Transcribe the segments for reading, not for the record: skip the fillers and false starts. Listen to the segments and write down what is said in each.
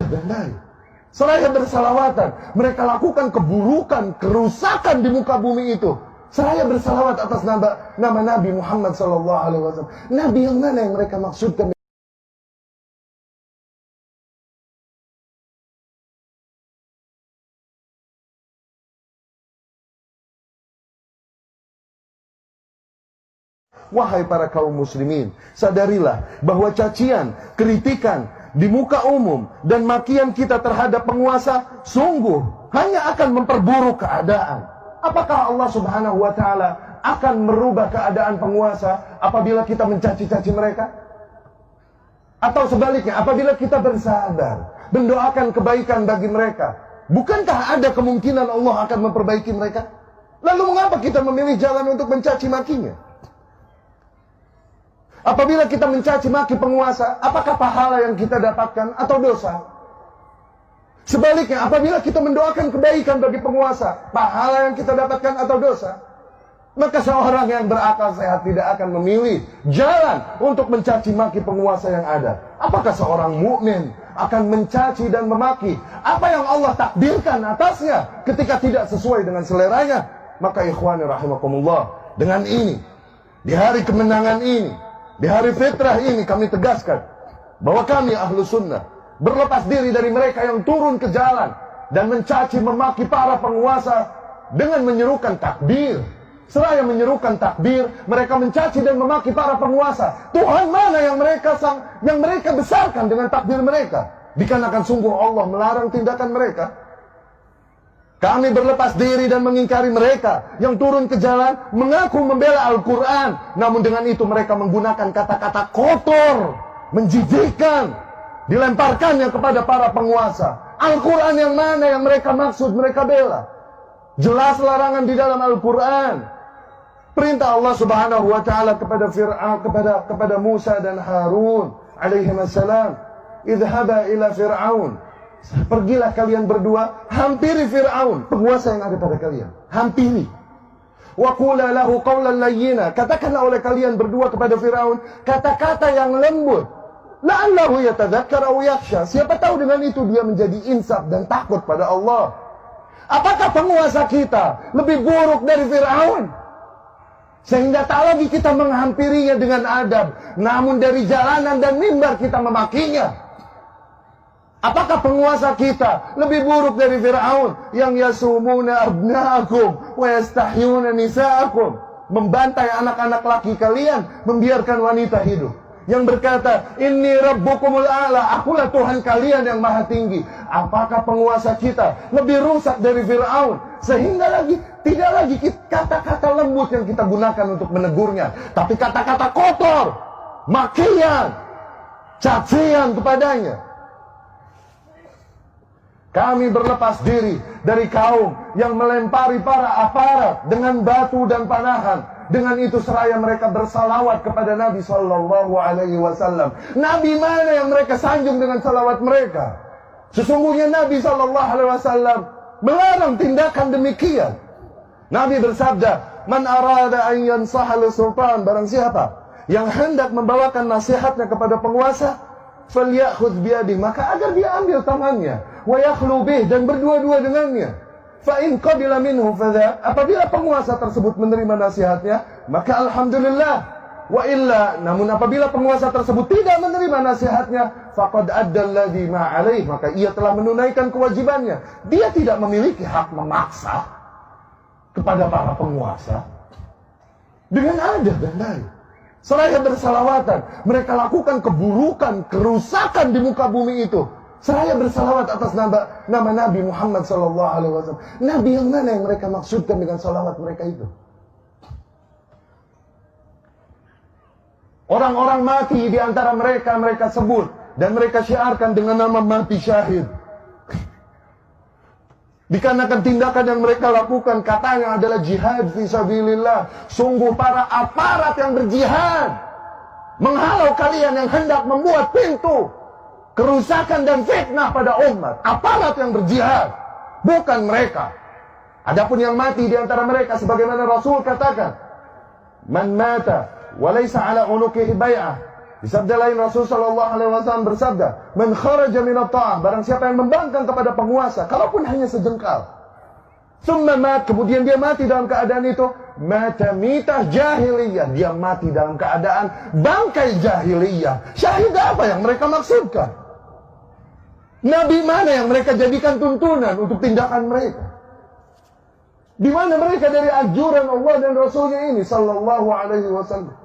dan lain. Seraya bersalawatan, mereka lakukan keburukan, kerusakan di muka bumi itu. Seraya bersalawat atas nama Nabi Muhammad SAW. Nabi yang mana yang mereka maksudkan? Wahai para kaum muslimin, sadarilah bahwa cacian, kritikan di muka umum dan makian kita terhadap penguasa sungguh hanya akan memperburuk keadaan. Apakah Allah Subhanahu wa ta'ala akan merubah keadaan penguasa apabila kita mencaci-caci mereka? Atau sebaliknya, apabila kita bersabar, mendoakan kebaikan bagi mereka, bukankah ada kemungkinan Allah akan memperbaiki mereka? Lalu mengapa kita memilih jalan untuk mencaci makinya? Apabila kita mencaci maki penguasa, apakah pahala yang kita dapatkan atau dosa? Sebaliknya, apabila kita mendoakan kebaikan bagi penguasa, pahala yang kita dapatkan atau dosa? Maka seorang yang berakal sehat tidak akan memilih jalan untuk mencaci maki penguasa yang ada. Apakah seorang mukmin akan mencaci dan memaki apa yang Allah takdirkan atasnya ketika tidak sesuai dengan seleranya? Maka ikhwani rahimakumullah, dengan ini, di hari kemenangan ini, di hari fitrah ini kami tegaskan bahwa kami ahlu sunnah berlepas diri dari mereka yang turun ke jalan dan mencaci memaki para penguasa dengan menyerukan takbir. Seraya menyerukan takbir, mereka mencaci dan memaki para penguasa. Tuhan mana yang mereka besarkan dengan takbir mereka? Dikarenakan sungguh Allah melarang tindakan mereka. Kami berlepas diri dan mengingkari mereka yang turun ke jalan mengaku membela Al-Quran, namun dengan itu mereka menggunakan kata-kata kotor, menjijikkan, dilemparkannya kepada para penguasa. Al-Quran yang mana yang mereka maksud, mereka bela? Jelas larangan di dalam Al-Quran. Perintah Allah Subhanahu wa ta'ala kepada Fir'aun, kepada Musa dan Harun alaihimassalam, idhaba ila Fir'aun, pergilah kalian berdua, hampiri Fir'aun, penguasa yang ada pada kalian. Hampiri. Wa qula lahu qawlan layyina, katakanlah oleh kalian berdua kepada Fir'aun kata-kata yang lembut. La'allahu yatadzakkar aw yakhsha, siapa tahu dengan itu dia menjadi insaf dan takut pada Allah. Apakah penguasa kita lebih buruk dari Fir'aun? Sehingga tak lagi kita menghampirinya dengan adab, namun dari jalanan dan mimbar kita memakinya. Apakah penguasa kita lebih buruk dari Fir'aun yang yasumuna abna'akum wa yastahyuna nisa'akum, membantai anak-anak laki kalian, membiarkan wanita hidup, yang berkata inni rabbukumul a'la, akulah Tuhan kalian yang maha tinggi? Apakah penguasa kita lebih rusak dari Fir'aun sehingga tidak lagi kata-kata lembut yang kita gunakan untuk menegurnya, tapi kata-kata kotor, makian, cacian kepadanya? Kami berlepas diri dari kaum yang melempari para aparat dengan batu dan panahan. Dengan itu seraya mereka bersalawat kepada Nabi SAW. Nabi mana yang mereka sanjung dengan salawat mereka? Sesungguhnya Nabi SAW melarang tindakan demikian. Nabi bersabda, man arada an yansaha sultan, barang siapa yang hendak membawakan nasihatnya kepada penguasa, falyakhudh biyadih, maka agar dia ambil tangannya, wa yakhlu bih, dan berdua-dua dengannya. Fa in qabila minhu fadha, apabila penguasa tersebut menerima nasihatnya, maka alhamdulillah. Wa illa, namun apabila penguasa tersebut tidak menerima nasihatnya, faqad adda alladhi ma alaih, maka ia telah menunaikan kewajibannya. Dia tidak memiliki hak memaksa kepada para penguasa dengan adab dan lain. Seraya bersalawatan, mereka lakukan keburukan, kerusakan di muka bumi itu. Seraya bersalawat atas nama Nabi Muhammad SAW. Nabi yang mana yang mereka maksudkan dengan salawat mereka itu? Orang-orang mati di antara mereka, mereka sebut dan mereka syiarkan dengan nama mati syahid. Dikarenakan tindakan yang mereka lakukan katanya adalah jihad fisabilillah. Sungguh para aparat yang berjihad menghalau kalian yang hendak membuat pintu kerusakan dan fitnah pada umat. Aparat yang berjihad, bukan mereka. Adapun yang mati di antara mereka, sebagaimana Rasul katakan, man mata walaysa ala unuqihi bai'ah Di sabda lain Rasul sallallahu alaihi wasallam bersabda, "Man kharaja min at-ta'ah," barang siapa yang membangkang kepada penguasa, kalaupun hanya sejengkal. Summa mat, kemudian dia mati dalam keadaan itu, mata mitah jahiliyah, dia mati dalam keadaan bangkai jahiliyah. Syahid apa yang mereka maksudkan? Nabi mana yang mereka jadikan tuntunan untuk tindakan mereka? Di mana mereka dari anjuran Allah dan Rasulnya ini sallallahu alaihi wasallam?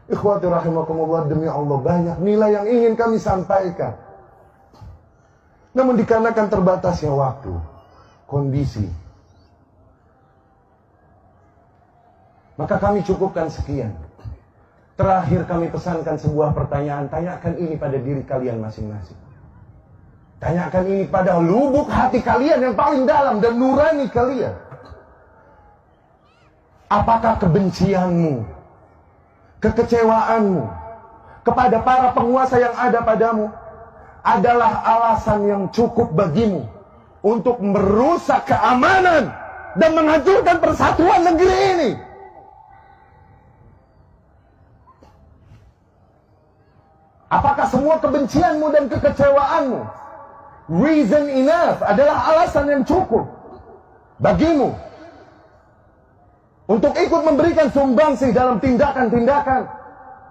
Ikhwati rahimakumullah, demi Allah banyak nilai yang ingin kami sampaikan. Namun dikarenakan terbatasnya waktu, kondisi, maka kami cukupkan sekian. Terakhir kami pesankan sebuah pertanyaan. Tanyakan ini pada diri kalian masing-masing. Tanyakan ini pada lubuk hati kalian yang paling dalam dan nurani kalian. Apakah kebencianmu, kekecewaanmu kepada para penguasa yang ada padamu adalah alasan yang cukup bagimu untuk merusak keamanan dan menghancurkan persatuan negeri ini? Apakah semua kebencianmu dan kekecewaanmu reason enough, adalah alasan yang cukup bagimu untuk ikut memberikan sumbangsi dalam tindakan-tindakan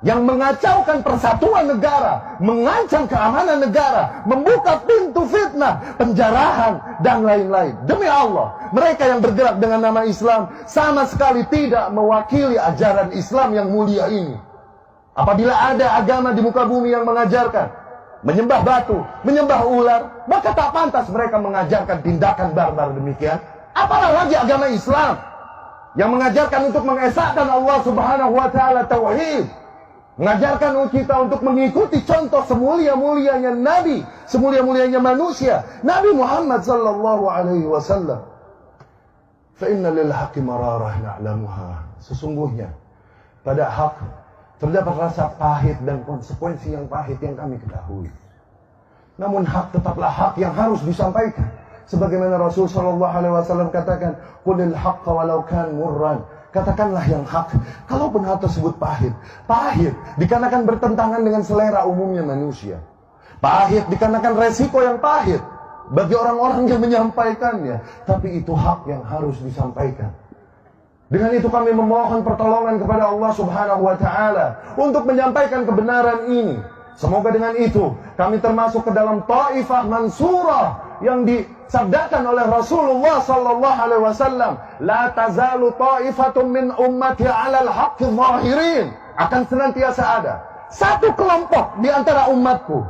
yang mengacaukan persatuan negara, mengancam keamanan negara, membuka pintu fitnah, penjarahan, dan lain-lain? Demi Allah, mereka yang bergerak dengan nama Islam sama sekali tidak mewakili ajaran Islam yang mulia ini. Apabila ada agama di muka bumi yang mengajarkan menyembah batu, menyembah ular, maka tak pantas mereka mengajarkan tindakan barbar demikian. Apalagi agama Islam yang mengajarkan untuk mengesahkan Allah Subhanahu wa taala tauhid, mengajarkan kita untuk mengikuti contoh semulia-mulianya Nabi, semulia-mulianya manusia, Nabi Muhammad sallallahu alaihi wasallam. Fa inna lil haqqi mararah na'lamuha. Sesungguhnya pada hak terdapat rasa pahit dan konsekuensi yang pahit yang kami ketahui. Namun hak tetaplah hak yang harus disampaikan. Sebagaimana Rasul sallallahu alaihi wasallam katakan, "Qulil haqqa walau kan murran." Katakanlah yang hak, kalaupun hal tersebut pahit. Pahit dikarenakan bertentangan dengan selera umumnya manusia. Pahit dikarenakan resiko yang pahit bagi orang-orang yang menyampaikannya. Tapi itu hak yang harus disampaikan. Dengan itu kami memohon pertolongan kepada Allah Subhanahu wa taala untuk menyampaikan kebenaran ini. Semoga dengan itu kami termasuk ke dalam Taifah Mansurah yang disabdakan oleh Rasulullah sallallahu alaihi wasallam, "La tazalu ta'ifatun min ummati 'alal haqqi zahirin." Akan senantiasa ada satu kelompok di antara umatku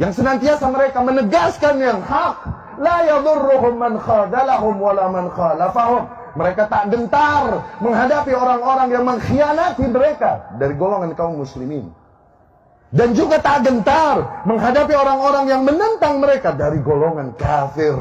yang senantiasa mereka menegaskan yang hak. La yadurruhum man khadalahum wala man khalafahum. Mereka tak gentar menghadapi orang-orang yang mengkhianati mereka dari golongan kaum muslimin. Dan juga tak gentar menghadapi orang-orang yang menentang mereka dari golongan kafir.